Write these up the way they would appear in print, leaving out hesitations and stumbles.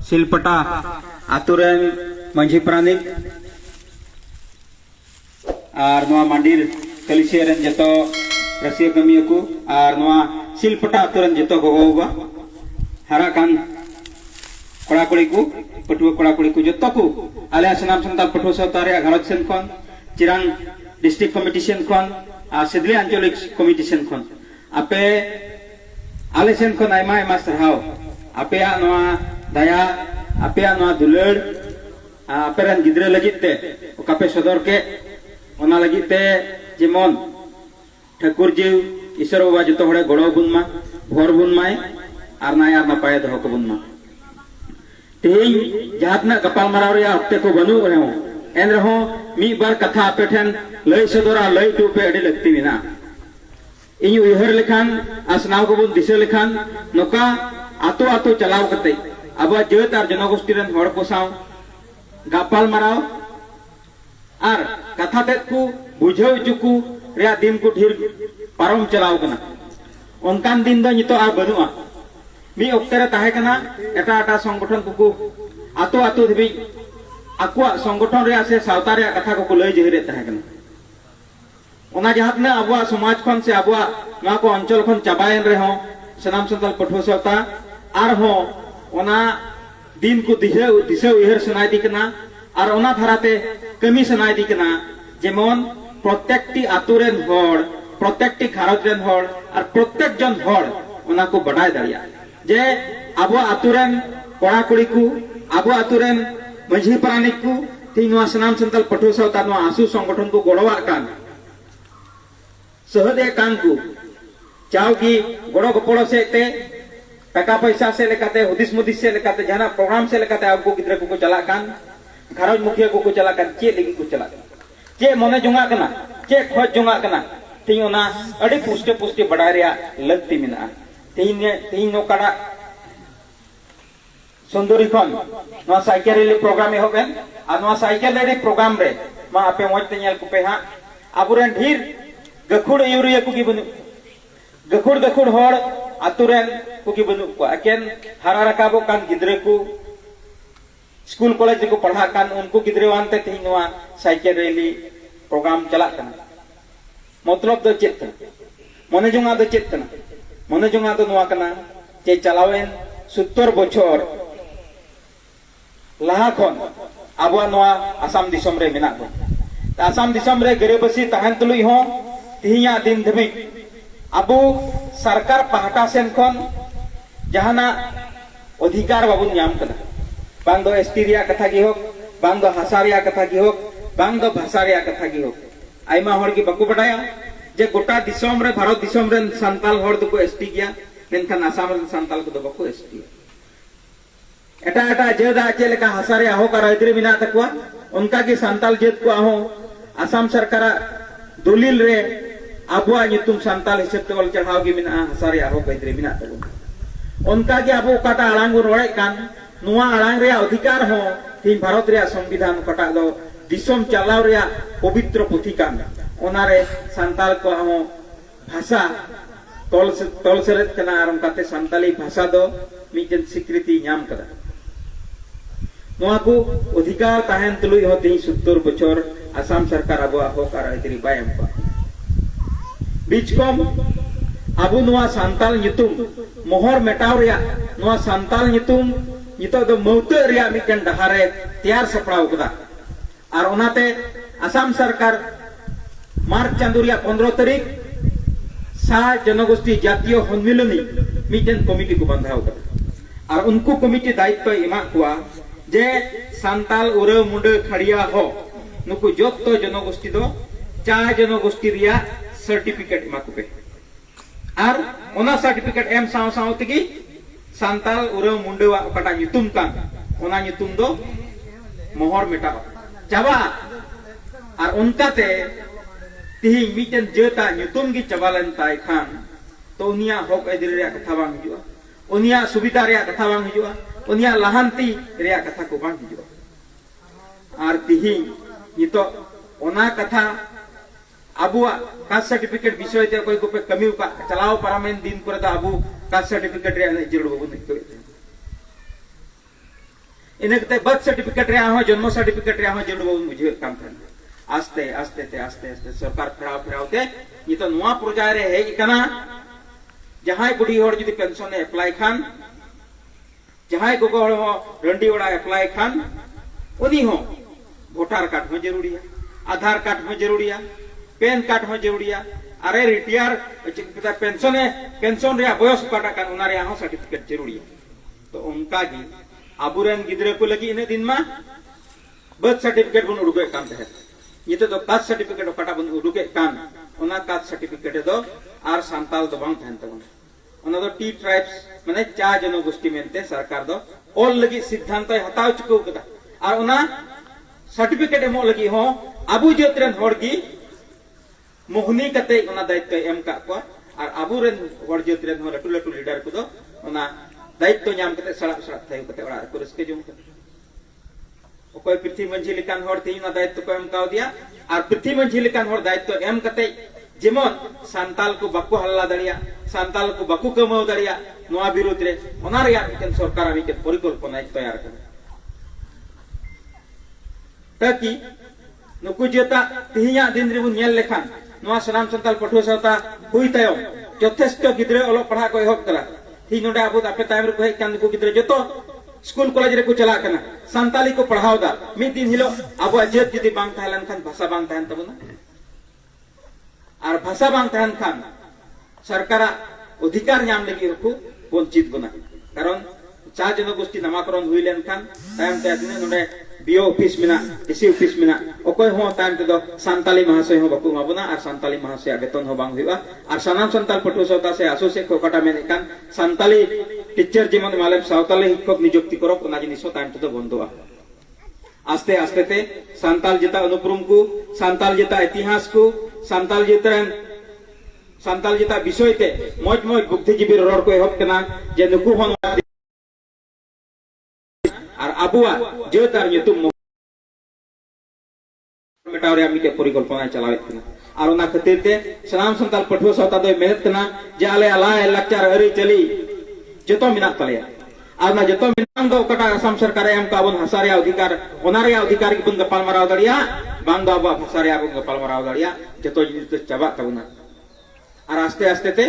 सिलपटा आतुरेन मंझी प्रानिक और नवा मंदिर कलिसियरन जतो रसिया कमिया को और नवा सिलपटा आतुरेन जतो गोगोबा हरा कान कोड़ा कुड़ी को पटुआ कोड़ा कुड़ी को जतो को आले सनाम संताल पटुआ सौतारे घालत सेन खन चिरांग डिस्ट्रिक्ट कमिटिशन खन और सिदली आंचलिक कमिटिशन खन आपे आले सेन खन आयमा आयमा सरहाव आपे नवा दया आपे नवा दुलड़ आपे रन गिद्रे लगित ते कापे सदर के ओना लगित ते जेमन ठाकुर जी ईश्वर बाबा जतो हड़े गड़ो बुन मा भोर बुन माय आर नाय आर नपाय दो को बुन मा तेई जहातना गपाल माराव रे हफ्ते को बनु रहे हो एन रहो मी बार कथा आपे ठेन लय सदरा लय टू पे अड़ी लगती बिना इन उहर लेखान आसनाव को बुन दिसे लेखान नोका आतो आतो चलाव कते अब जेत आर जनगोष्ठी रन हड़ को साव गापाल माराव आर कथा तेत को बुझाव चुकू रे दिन को ढेर पारम चलाव कना उनकान दिन दो नितो आर बनुआ मी ओक्ते रे ताहे कना एटा एटा संगठन को आतो आतो धबी आकुआ संगठन रे से सावता रे कथा को लय जहिरे ताहे कना ओना जहातने अबुआ समाज खन से अबुआ ना को अंचल खन चाबायन रे हो सनाम संताल पठो सावता आर हो ओना दिन को दिसे दिसे उहर सुनाय दी कना आर ओना धाराते कमी सुनाय दी कना जेमन प्रत्येकटी आतुरेन हड़ प्रत्येकटी घारज रेन हड़ आर प्रत्येक जन हड़ ओना को बडाय दाड़िया जे आबो आतुरेन कोड़ा कुड़ी को आबो आतुरेन मंझी प्रानिक को तीन सनाम संताल पठो सावता आसु संगठन को गड़वा कान सहदे कान को चाव की गड़ो गपड़ो से ते टका पैसा से लेकाते हुदिस मुदिस से लेकाते जाना प्रोग्राम से लेकाते आपको गिद्रा को चला कान घारज मुखिया को चला कान चे लगी को चला चे मने जोंगा कना चे खोज जोंगा कना तीन ओना अड़ी पुष्टे पुष्टे बड़ा रिया लगती मिना तीन नोकाड़ा सुंदरी खन नवा साइकिल रैली प्रोग्राम एहोबेन आ नवा साइकिल रैली प्रोग्राम रे मा आपे मोज ते नेल कुपे हा आबुरेन ढीर गखुड़ यूरिया को की बनु गखुड़ गखुड़ हड़ आतुरेन को की बनु को अकेन हारा रकाबो कान गिद्रे को स्कूल कॉलेज को पढ़ा कान उनको गिद्रे वानते तीन नवा साइकिल रैली प्रोग्राम चला कना मतलब दो चेत मने जोंगा दो चेत कना मने जोंगा दो नवा कना जे चलावेन 70 बछर लाहा खन आबुआ नवा आसाम दिसम रे मेना को आसाम दिसम रे गरीबसी तहन तुलुई हो तिहिया दिन धबी अबो सरकार पहाटा सेन खन जहाना अधिकार बाबुन नाम कना बांग दो एसटी रिया कथा की होक बांग दो हासा रिया कथा की होक बांग दो भाषा रिया कथा की होक आइमा हड़ की बकु बडाया जे गोटा दिसम रे भारत दिसम रे संताल हड़ तो को एसटी गया लेकिन आसाम रे संताल को दो बकु एसटी एटा एटा जेदा चेलेका हासा रे आहो का रायत्री बिना तकवा उनका की संताल जेत को आहो आसाम सरकार दलिल रे आबुआ नितुम संताल हिसाब ते वल चढ़ाव गी मिना हसारे आहो कैद्रे मिना तबो उनका के आबो काटा आलांग रोड़े कान नुआ आलांग रे अधिकार हो तीन भारत रे संविधान कटा दो दिसम चलाव रे पवित्र पुथि कान ओना रे संताल को आहो भाषा तोल सेरेत कना आर उनकाते संताली भाषा दो मिजन स्वीकृति नाम कदा नुआ को अधिकार ताहेन तुलुई हो तीन 70 बछर आसाम सरकार आबुआ हो का रायत्री बायम पा बीचकम अबु नुआ संताल नितुम मोहर मेटाव रिया नुआ संताल नितुम नितो दो मौते रिया मिकन डहारे तैयार सपड़ाव कदा और ओनाते आसाम सरकार मार्च चांदुरिया 15 तारीख सा जनगोष्ठी जातीय सम्मेलनी मिजन कमिटी को बंधाव कदा और उनको कमिटी दायित्व एमा हुआ जे संताल उरे मुंडे खड़िया हो नुकु जोतो जनगोष्ठी दो चा जनगोष्ठी रिया सर्टिफिकेट माकुपे और ओना सर्टिफिकेट एम साव साव तगी संताल उरे मुंडेवा कटा नितुम कान ओना नितुम दो मोहर मेटा चाबा और उनकाते तिही मिटन जेता नितुम गी चबालन ताय खान तो उनिया हक एदिरे रे कथा बांग हिजुआ उनिया सुविधा रे कथा बांग हिजुआ उनिया लहांती रे कथा को बांग हिजुआ और तिही नितो ओना कथा अबुआ कास्ट सर्टिफिकेट विषय ते कोई को पे कमी का चलाव पारामेन दिन पर दा अबु कास्ट सर्टिफिकेट रे जरूर बबु निको इन बर्थ सर्टिफिकेट जन्म सर्टिफिकेट जरूर बुझे आस्ते आस्ते आस्ते आस्ते सरकार फेराव फेरावते नितो नुआ प्रजा रे हेज कना जहां बुढ़ी होड़ जुदी पेंशन एप्लाई खान जहां गोगो होड़ हो रंडी ओड़ा एप्लाई खान उनी हो वोटर कार्ड हो जरूरी है, आधार कार्ड हो जरूरी है, पैन कार्ड हो जरूरी है, अरे रिटायर पेंशन रे बयस काटा कान उना रे हो सर्टिफिकेट जरूरी है। तो उनका गी आबुरेन गिद्रे को लगी इन दिन में बर्थ सर्टिफिकेट बन उड़ुके कान तहे नितो तो कास्ट सर्टिफिकेट ओकाटा बन उड़ुके कान ओना कास्ट सर्टिफिकेट दो आर सांताल दो बांग तहन तबन ओना दो टी ट्राइब्स माने चा जनगोष्ठी मेनते सरकार दो ऑल लगी सिद्धांत हताव चुको कदा आर ओना सर्टिफिकेट एमो लगी हो आबु जतरेन होड़गी मोहनी कते ओना दायित्व एम का को आर आबुरेन होड़ जतरेन हो लटु लटु लीडर को दो ओना दायित्व नाम कते सड़क सड़क थाय कते ओड़ा को रस्के जुम कते ओकोय पृथ्वी मंझी लिकान होड़ तीन दायित्व को एम काव दिया आर पृथ्वी मंझी लिकान होड़ दायित्व एम कते जेमन सांताल को बाकु हल्ला दड़िया सांताल को बाकु कमाव दड़िया नोआ विरोध रे ओना रे मिटन सरकार आमी के परिकल्पना तैयार करे ताकि नुकु जेता तिहिया दिन रे बुन नेल लेखान नोआ सनाम संताल पठुआ सावता हुई तायम यथेष्ट गिद्रे ओलो पढ़ा को एहब कला थी नोडे आबो आपे टाइम रे को हेज कान को गिद्रे जतो स्कूल कॉलेज रे को चला कना सांताली को पढ़ाव दा मी दिन हिलो आबो जेत जदी बांग थालन खान भाषा बांग थान तबना आर भाषा बांग थान खान सरकार अधिकार नाम लगी को वंचित बना कारण चा जनगोष्ठी नामाकरण हुई लेन खान टाइम ते आदने नोडे बीओ ऑफिस मिना एसी ऑफिस मिना ओकोय हो टाइम ते दो सांताली महाशय हो बकु माबना आर सांताली महाशय बेतन हो बांग हुआ आर सनाम संताल पठुआ सावता से एसोसिएट को काटा मेन कान सांताली टीचर जीवन माले सावताली शिक्षक नियुक्ति करो ओना जिनिस टाइम ते दो बंदोआ आस्ते आस्ते ते सांताल जेता अनुप्रुम को सांताल जेता इतिहास को सांताल जेता विषय ते मौज मौज बुद्धिजीवी रोड को एहब कना जे नुकु होन आर आबुआ जेतार nyutum मेटाव रे आमी के परिकल्पना चलावे कना आर ओना खातिर ते सनाम संताल पठुआ सावता दो मेहनत कना जे आले आलाय लाचार अरि चली जतो मिना तले आर ना जतो मिना दो कटा असम सरकार एम का बन हसारे अधिकार ओनारे अधिकार की बन गपाल माराव दड़िया बांग दो आबा हसारे आबो गपाल माराव दड़िया जतो जिनिस तो चाबा तबना आर आस्ते आस्ते ते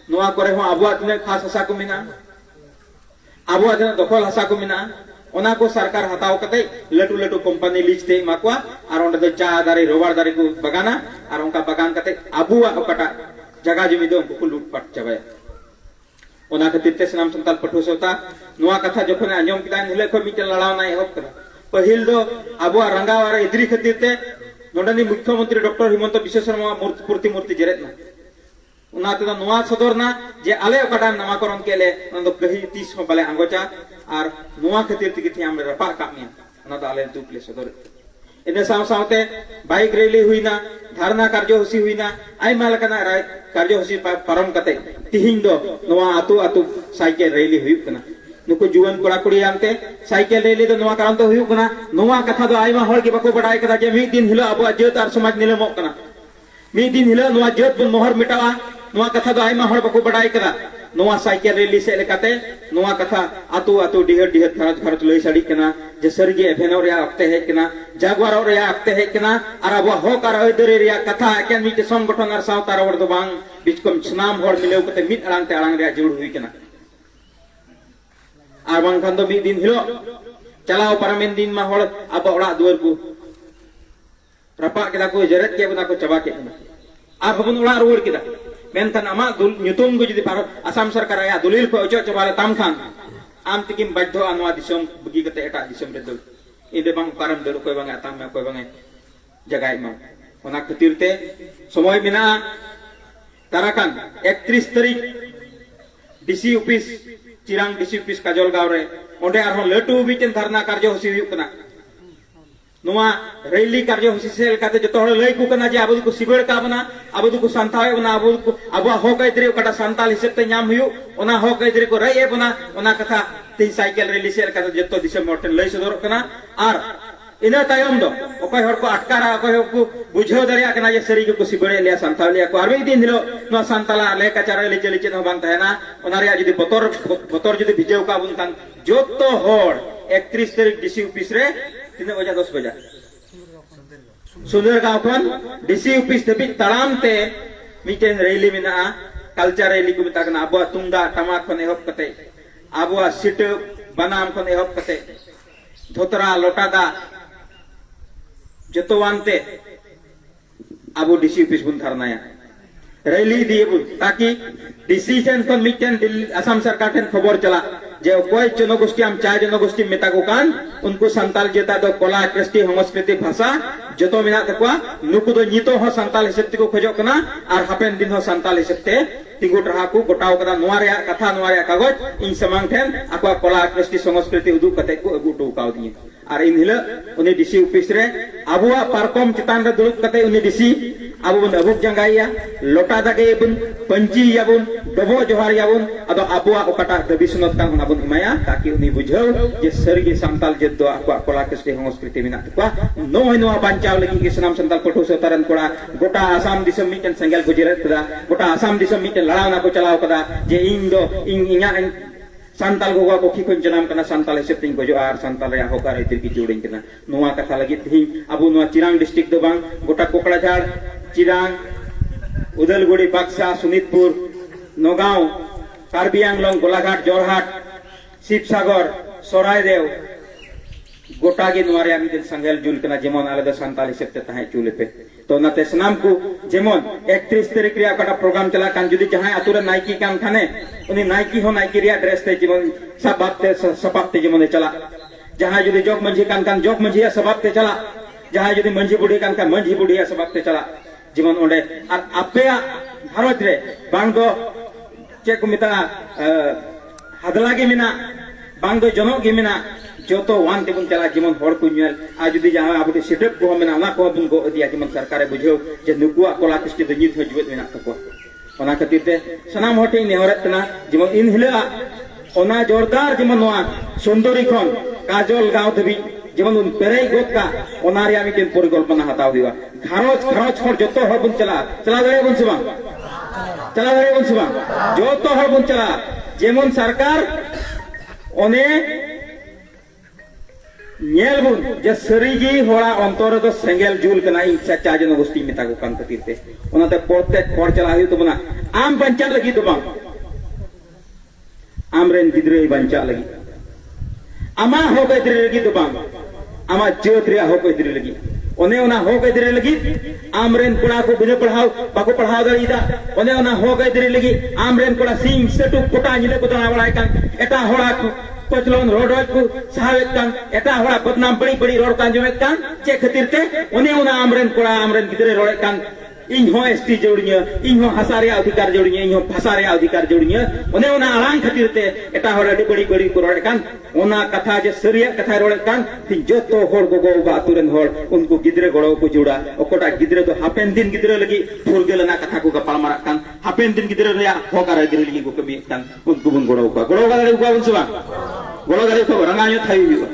नोआ करे हो आबुआ तने खास हसा को मिना आबुआ तने दखल हसा को मिना ओना को सरकार हताव कते लटू लटू कंपनी लीज ते माकवा आर ओंडे दो चा दारे रोबार दारे को बगाना आर उनका बगान कते आबुआ ओकटा जगह जमी दो उनको लूटपाट चाबाया ओना खातिर ते सनाम संताल पठुआ सावता नोआ कथा जखन आंजम किदान हिले को मिटे लड़ावना एहब करा पहिल दो आबुआ रंगावार इद्री खातिर ते नोडनी मुख्यमंत्री डॉक्टर हिमंत विश्व शर्मा मूर्ति जेरेत ना उना ते नोआ सदरना जे आले ओकटा नामाकरण केले उन दो कही 30 हो बाले आंगोचा आर नोआ खातिर तिके थी हमरे रपा कामिया उना दो आले दुपले सदर इने साव सावते बाइक रैली हुईना धारणा कार्यसूची हुईना आइमा लकना राय कार्यसूची पारम कते तिहिं दो नोआ आतु आतु साइकेल रैली हुई कना नुको जुवन कोड़ा कुड़ी आनते साइकेल रैली दो नोआ कारण तो हुई कना नोआ कथा दो आइमा होड़ के बको बडाय कदा जे मी दिन हिलो आबो जेत आर समाज निलमो कना मी दिन हिलो नोआ जेत बन मोहर मिटावा नोआ कथा दो आइमा होड़ बको बडाय कदा नोआ साइकेल रैली से लेकाते नोआ कथा आतु आतु डिहर डिहर खरच खरच लई साडी कना जे सरगे एफेनो रे अक्ते है कना जागवार रे अक्ते है कना आर अब होक आर अदरे रे कथा एकेन मिटे संगठन आर सावता रोड दो बांग बिचकम सुनाम होड़ मिलेव कते मिट अड़ांग ते अड़ांग रे जुड़ हुई कना आर बांग खान दो मी दिन हिलो चलाव परमेन दिन मा होड़ अब ओड़ा दुवर को रपा केदा को जरत के बना को चबा के आर बबन ओड़ा रोड केदा मेनखान आमा nyutum को जदि आसाम सरकार या दलिल को अचो चबाले ताम खान आम तिकिम बाध्य आनवा दिसम बगी कते एटा दिसम रे दल इदे बांग पारम दर कोय बांग आताम में कोय बांग जगाय मा ओना खातिर ते समय बिना ताराकान 31 तारीख DC office Chirang DC office Kajalgaon रे ओंडे आरो लटू मिटेन धरना कार्यसूची हुई कना नोआ रैली कार्यसूची से लेकाते जतो हड़ लई को कना जे आबो को सिबड़ का बना आबो को संतावे बना आबो होक इदरे कटा संताल हिसाब ते नाम हुयो ओना होक इदरे को रई बना ओना कथा ते साइकेल रैली से लेकाते जतो दिसम मोटन लई सदर कना आर इना तायम दो ओकय हड़ को अटकारा ओकय को बुझाव दरिया कना जे सरी को सिबड़े लिया संताल लिया को आर एक दिन हिलो नोआ संताला ले कचारा ले चली चेन बांग तहना ओना रे जदी बतर जदी भिजेव का बुन कान जतो हड़ 31 तारीख डीसी ऑफिस रे तीन बजा 10 बजा सुंदर गांव खन डीसी ऑफिस धबी तड़ाम ते मिटेन रैली मेना कल्चर रैली को मेता कना अबुआ तुंगदा टमाक खन एहब कते अबुआ सिट बनाम खन एहब कते धोतरा लोटादा जतोवानते अबु डीसी ऑफिस बुन धरनाया रैली दिए बुन ताकि डीसी सेन खन मिटेन असम सरकार ठेन खबर चला जे कोई जनगोष्ठी हम चाय जनगोष्ठी मेता को कान उनको संताल जेता दो कला कृष्टि संस्कृति भाषा जतो मेना तकवा नुकु दो नितो हो संताल हिसेब को खोजो कना और हापेन दिन हो संताल हिसेब ते तिंगुट रहा को गोटाव कदा नोआ रे कथा नोआ रे कागज इन समांग ठेन अकवा कला कृष्टि संस्कृति उदु कते को अगु टोकाव दिए और इन हिल उनी डीसी ऑफिस रे अबुआ पारकम चितान रे दुरुब कते उनी डीसी अबु बन अबुक जंगाइया लोटा दागे बुन पंची याबुन डबो जोहार याबुन अदो अबुआ ओकटा दबी सुनत का बुन इमाया ताकि उनी बुझाव जे सरगी संताल जे दो अकवा कला कृष्टि संस्कृति मेना तकवा नो नो बांचाव लगी के सनाम संताल पठो सतरन कोड़ा गोटा आसाम दिसम मिटन संगल गुजरात कदा गोटा आसाम दिसम मिटन लड़ावना को चलाव कदा जे इन दो इnya संताल गोवा को खिखन जनाम कना संताल हिसेब तिंग गजो आर संताल रे होकार इतिर की जोड़िन कना नोआ कथा लगी थिं अबु नोआ चिरांग डिस्ट्रिक्ट दो बांग गोटा कोकड़ाझाड़ चिरांग उदलगुड़ी बक्सा सुनितपुर नगांव कार्बी आंगलंग गोलाघाट जोरहाट शिवसागर सरायदेव गोटा गे नोआ रे मिदन संगल जुल कना जेमन आले द संताल हिसेब ते ताहे चुले पे तो नाते सनाम को जेमन 31 तारीख रे अकटा प्रोग्राम चला कान जुदी जहां आतुरे नाइकी कान थाने उनी नाइकी हो नाइकी रे ड्रेस ते जेमन सबाते जेमन चला जहां जुदी जोग मंझी कान जोग मंझी सबाते चला जहां जुदी मंझी बुढ़ी कान मंझी बुढ़ी सबाते चला जेमन ओंडे और अपेया भारत रे बांग दो चे को मिता हदला गे मिना बांग दो जनो गे मिना जो तो वान तेबुन चला जेमन हर को नेल आ जुदी जहां आबुते सेटअप को मेना ना को बुन गो दिया जेमन सरकार बुझो जे नुकुआ कला कृष्टि द नित हजुत मेना तको ओना खातिर ते सनाम होटे नेहरत कना जेमन इन हिला ओना जोरदार जेमन नोआ सुंदरी खन काजल गांव धबी जेमन उन पेरै गोत का ओना रे आमी केन परिकल्पना हताव दिवा घारोज हर जतो हर बुन चला दारे बुन सुबा चला दारे बुन सुबा जतो हर बुन चला जेमन सरकार ओने नेल बुन जे सरीगी होड़ा अंतर दो सेंगेल जुल कना इन चाचा जनगोष्ठी मेता को कान खातिर ते ओनाते प्रत्येक हर चला हुई तो बना आम बंचा लगी तो बांग आमरेन गिद्रे बंचा लगी आमा हो गए दिरे लगी तो बांग आमा जोत्रिया हो गए दिरे लगी ओने ओना हो गए दिरे लगी आमरेन कोड़ा को बिना पढ़ाओ बाको पढ़ाओ दरीदा ओने ओना हो गए दिरे लगी आमरेन कोड़ा सिंग सेटू कोटा निले को तना बड़ा कान एटा होड़ा पचलोन रोड को सहावेत कान एटा होड़ा बदनाम बड़ी बड़ी रोड कान जमेत कान चे खातिर ते ओने ओना आमरेन कोड़ा आमरेन गिद्रे रोड कान इन हो एसटी जोड़िया इन हो हसारे अधिकार जोड़िया इन हो भाषारे अधिकार जोड़िया ओने ओना आलांग खातिर ते एटा होड़ा बड़ी बड़ी को रोड कान ओना कथा जे सरिया कथा रोड कान थिन जतो होड़ गोगो बातुरन होड़ उनको गिद्रे गड़ो को जोड़ा ओकोटा गिद्रे तो हापेन दिन गिद्रे लगी फुरगेलना कथा को गपाल मारा कान हापेन दिन गिद्रे रे होकार गिद्रे लगी को कमी कान उनको बुन गड़ो गारे को बुन सुबा गड़ो गारे को रंगायो थाई हुआ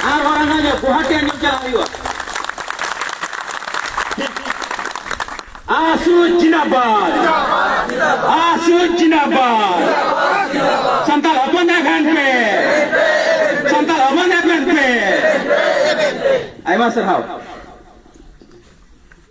आ रंगायो गुवाहाटी नि चला हुआ आसू जिनाबाद संताल अपन एफएन पे आइमा सरहाव